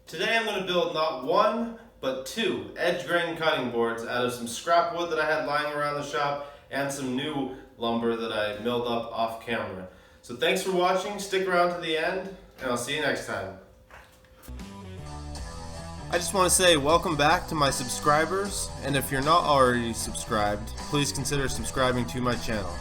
Today I'm going to build not one, but two edge grain cutting boards out of some scrap wood that I had lying around the shop and some new lumber that I milled up off camera. So thanks for watching, stick around to the end, and I'll see you next time. I just want to say welcome back to my subscribers, and if you're not already subscribed, please consider subscribing to my channel.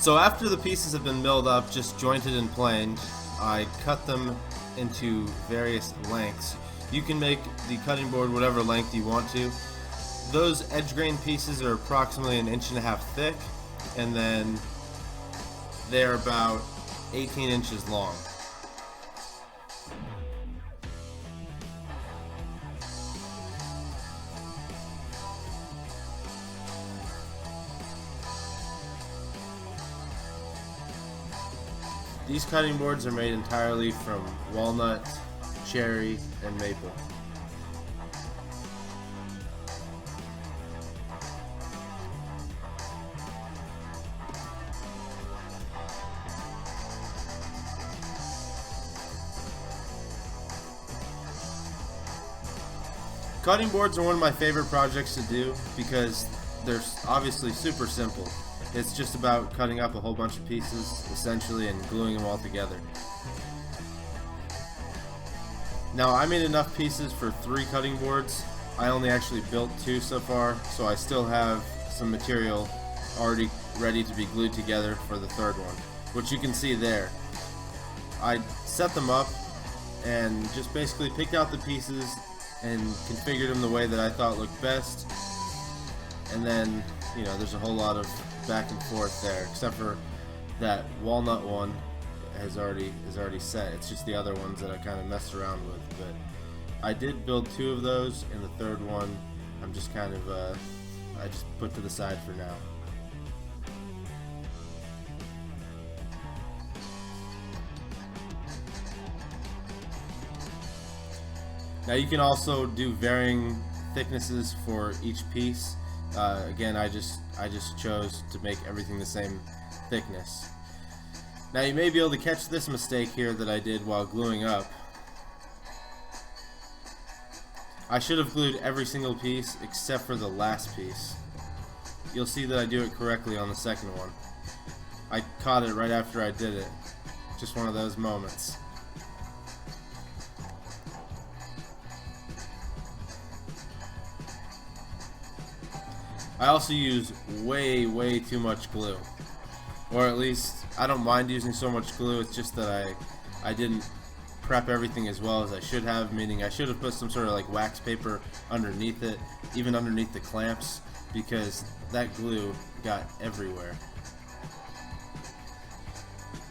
So after the pieces have been milled up, just jointed and planed, I cut them into various lengths. You can make the cutting board whatever length you want to. Those edge grain pieces are approximately 1.5 inches thick, and then they're about 18 inches long. These cutting boards are made entirely from walnut, cherry, and maple. Cutting boards are one of my favorite projects to do because they're obviously super simple. It's just about cutting up a whole bunch of pieces, essentially, and gluing them all together. Now, I made enough pieces for 3 cutting boards. I only actually built 2 so far, so I still have some material already ready to be glued together for the 3rd one, which you can see there. I set them up and just basically picked out the pieces and configured them the way that I thought looked best. And then, you know, there's a whole lot of back and forth there, except for that walnut one is already set. It's just the other ones that I kind of messed around with. But I did build 2 of those, and the 3rd one I'm just kind of I just put to the side for now. Now you can also do varying thicknesses for each piece. Again, I just chose to make everything the same thickness. Now you may be able to catch this mistake here that I did while gluing up. I should have glued every single piece except for the last piece. You'll see that I do it correctly on the 2nd one. I caught it right after I did it. Just one of those moments. I also use way too much glue, or at least I don't mind using so much glue. It's just that I didn't prep everything as well as I should have, meaning I should have put some sort of like wax paper underneath it, even underneath the clamps, because that glue got everywhere.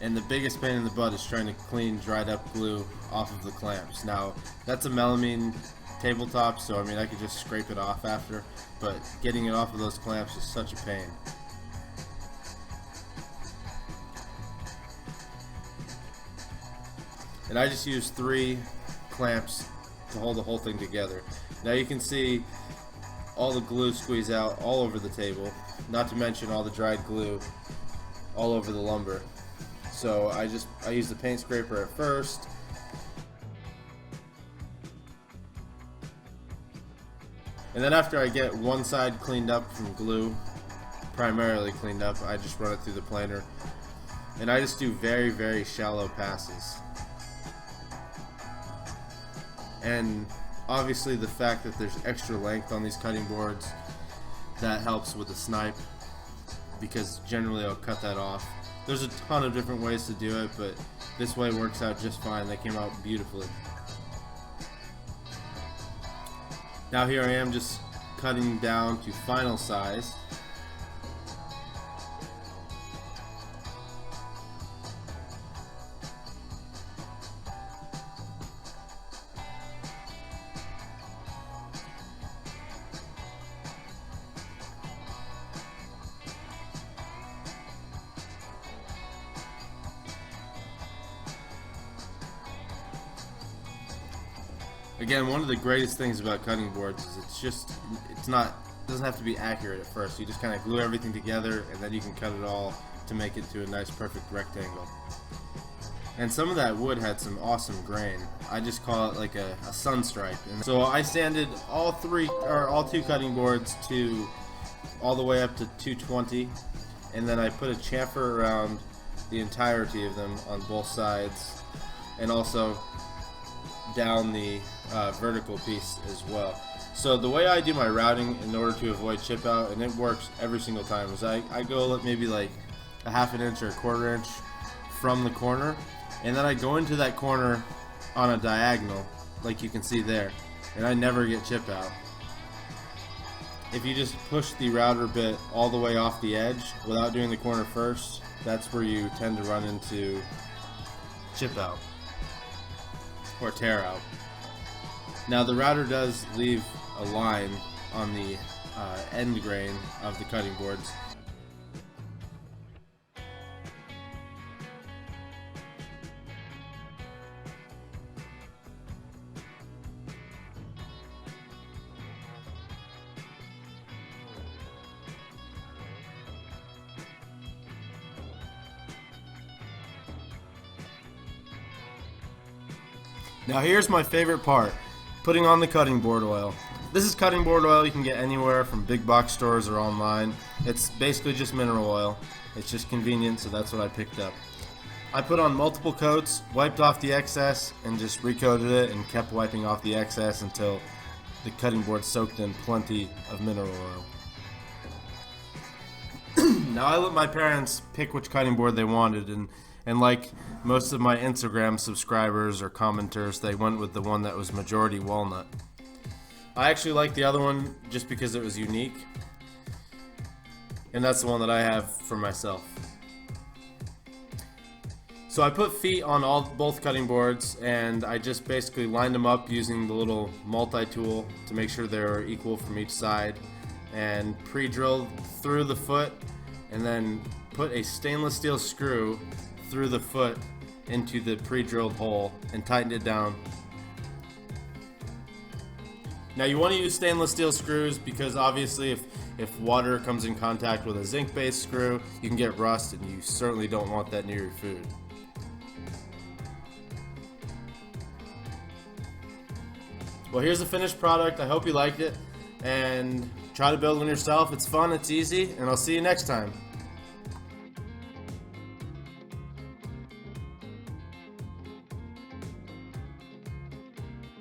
And the biggest pain in the butt is trying to clean dried up glue off of the clamps. Now that's a melamine tabletop, so I mean I could just scrape it off after, but getting it off of those clamps is such a pain. And I just used 3 clamps to hold the whole thing together. Now you can see all the glue squeeze out all over the table, not to mention all the dried glue all over the lumber. So I used the paint scraper at first. And then after I get one side cleaned up from glue, primarily cleaned up, I just run it through the planer. And I just do very shallow passes. And obviously the fact that there's extra length on these cutting boards, that helps with the snipe, because generally I'll cut that off. There's a ton of different ways to do it, but this way works out just fine. They came out beautifully. Now here I am just cutting down to final size. Again, one of the greatest things about cutting boards is it doesn't have to be accurate at first. You just kind of glue everything together and then you can cut it all to make it to a nice perfect rectangle. And some of that wood had some awesome grain. I just call it like a sun stripe. And so I sanded all two cutting boards to all the way up to 220, and then I put a chamfer around the entirety of them on both sides, and also down the vertical piece as well. So the way I do my routing in order to avoid chip out, and it works every single time, is I go maybe like a half an inch or a quarter inch from the corner, and then I go into that corner on a diagonal like you can see there, and I never get chip out. If you just push the router bit all the way off the edge without doing the corner first, that's where you tend to run into chip out or tear out. Now the router does leave a line on the end grain of the cutting boards. Now here's my favorite part, putting on the cutting board oil. This is cutting board oil you can get anywhere from big box stores or online. It's basically just mineral oil. It's just convenient, so that's what I picked up. I put on multiple coats, wiped off the excess, and just recoated it and kept wiping off the excess until the cutting board soaked in plenty of mineral oil. Now I let my parents pick which cutting board they wanted, and like most of my Instagram subscribers or commenters, they went with the one that was majority walnut. I actually like the other one just because it was unique, and that's the one that I have for myself. So I put feet on both cutting boards, and I just basically lined them up using the little multi-tool to make sure they're equal from each side, and pre-drilled through the foot, and then put a stainless steel screw through the foot into the pre-drilled hole and tightened it down. Now you want to use stainless steel screws because obviously if water comes in contact with a zinc-based screw, you can get rust, and you certainly don't want that near your food. Well, here's the finished product. I hope you liked it, and try to build one yourself. It's fun, it's easy, and I'll see you next time.